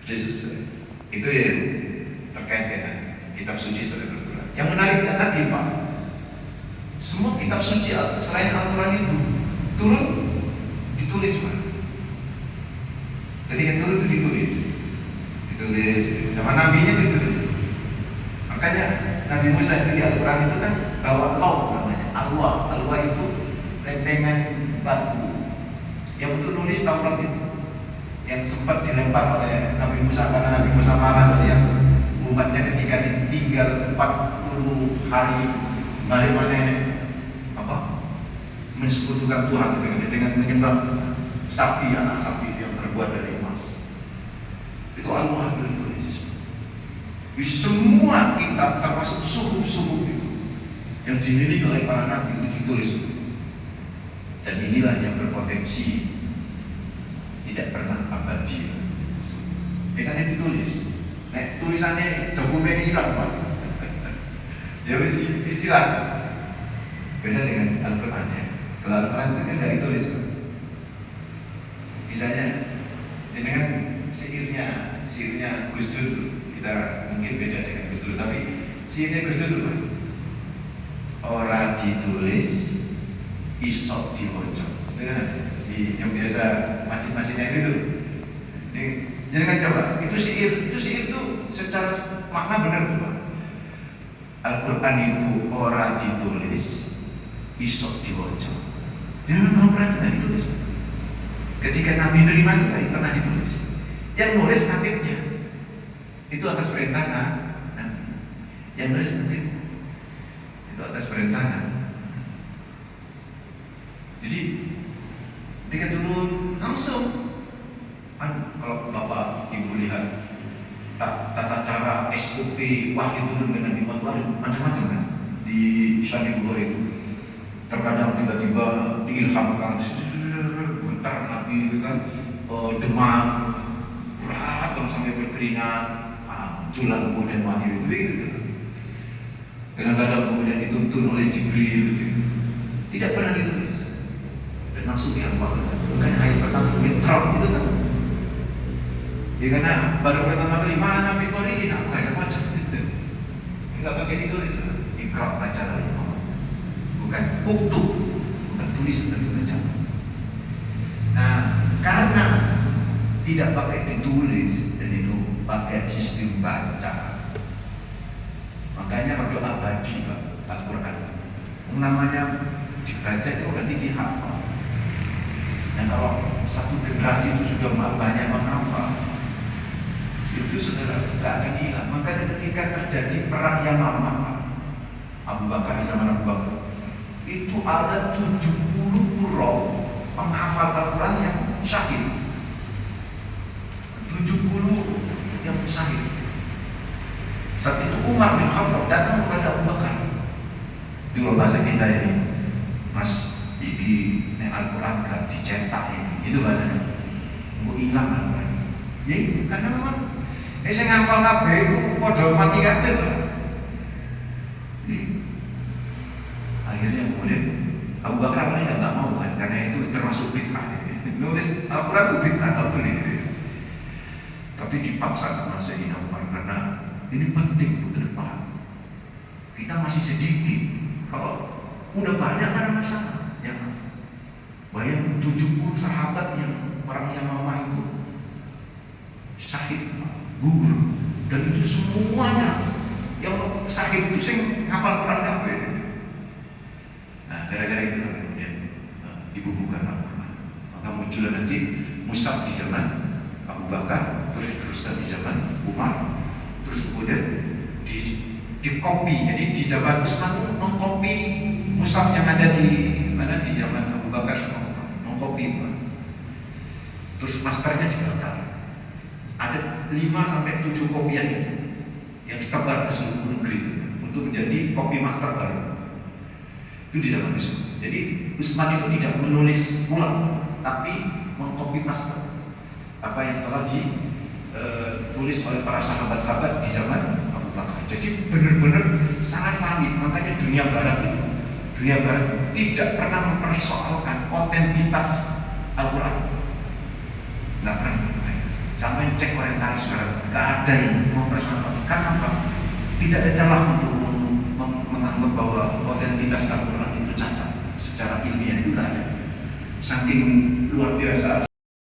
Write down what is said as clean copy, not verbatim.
Yesus. Itu yang terkait dengan kitab suci saudara. Yang menarik tadi Pak, semua kitab suci selain Al-Quran itu turun ditulis Pak. Ketika turun itu ditulis, sama nabinya ditulis. Makanya Nabi Musa itu di Al-Quran itu kan bawa law namanya, alwa itu lempengan batu yang untuk nulis Taurat itu, yang sempat dilempar oleh Nabi Musa karena Nabi Musa marah yang umatnya ketika ditinggal 40 hari bagaimana mensekutukan Tuhan dengan menyembah sapi, anak sapi yang terbuat dari emas. Itu Allah bertulis. Di semua kitab termasuk suhuf-suhuf itu yang dimiliki oleh para nabi itu ditulis. Dan inilah yang berpotensi tidak pernah abadi. Karena ditulis. Nah, tulisannya dokumen hilang Pak. Dia istilah beda dengan Al-Quran ya. Kalau Al-Quran itu kan nggak ditulis Pak. Misalnya dengan syairnya Gus Dur, kita mungkin beda dengan Gus Dur, tapi syairnya Gus Dur Pak. Ora ditulis, isok diwoco. Yang biasa masjid-masjidnya itu. Jangan coba, itu syair itu secara makna benar tuh Pak. Al-Quran itu ora ditulis, isok diwoco. Jangan Al-Quran itu nggak ditulis. Ketika Nabi nerima itu nggak pernah ditulis. Yang nulis katibnya itu atas perintah Nabi. Yang nulis katib itu atas perintah Nabi. Jadi ketika turun langsung. Kalau Bapak Ibu lihat tata cara SOP wahyu turun ke Nabi Muhammad macam-macam kan di Sahih Bukhari itu. Terkadang tiba-tiba diilhamkan bentar Nabi itu kan demam berat sampai berkeringat, muncullah kemudian wahyu itu begitu. Kadang-kadang kemudian dituntun oleh Jibril gitu. Tidak pernah ditulis dan langsung dihafal. Bukan ayat pertama Iqra itu kan. Ya karena baru pertama kali mana Nabi Qaridin aku kayak macam enggak pakai ditulis. Iqra baca lagi bukan uktub, bukan tulis tapi baca. Nah karena tidak pakai ditulis dan itu pakai sistem baca, makanya waktu abadi Pak Al-Quran namanya dibaca itu berarti dihafal. Dan kalau satu generasi itu sudah banyak menghafal, itu saudara tidak akan hilang. Makanya ketika terjadi perang Yamamah, Abu Bakar di zaman Abu Bakar, itu ada 70 pura penghafal Al-Quran yang syahid. 70 yang syahid. Saat itu Umar bin Khattab datang kepada Abu Bakar. Di bahasa kita ini, Mas, iki Al-Quran gak dicetak ini, itu bahasanya. Mau hilang Al-Quran. Ya, karena memang saya ngafal kabeh itu podo mati kabeh. Akhirnya kemudian Abu Bakar awalnya nggak mau kan, karena itu termasuk bid'ah. Nulis Al-Quran itu bid'ah, tak boleh. Tapi dipaksa sama Sayyidina Umar karena ini penting ke depan. Kita masih sedikit. Kalau udah banyak ada masalah. Yang bayang 70 sahabat yang perang Yamamah itu syahid, gugur, dan itu semuanya yang syahid itu sing hafal Quran kabeh. Nah, gara-gara itu kemudian dibubuhkan Al-Quran. Maka muncullah nanti mushaf di zaman Abu Bakar, terus diteruskan di zaman Umar, terus kemudian dikopi. Jadi di zaman Utsman mengkopi mushaf yang ada di mana di zaman Abu Bakar sama Umar, mengkopi. Terus masternya dibakar. Ada 5-7 kopian yang ditebar ke seluruh negeri untuk menjadi kopi master baru. Itu di zaman Utsman. Jadi Utsman itu tidak menulis ulang, tapi mengkopi master apa yang telah ditulis oleh para sahabat-sahabat di zaman Abu Bakar. Jadi benar-benar sangat valid. Makanya dunia Barat tidak pernah mempersoalkan otentitas Al-Quran. Nggak pernah. Sampai cek orientalis sekarang, nggak ada yang mempersoalkan. Karena apa? Tidak ada celah untuk menganggap bahwa otentitas Al-Quran itu cacat secara ilmiah, itu nggak ada. Saking luar biasa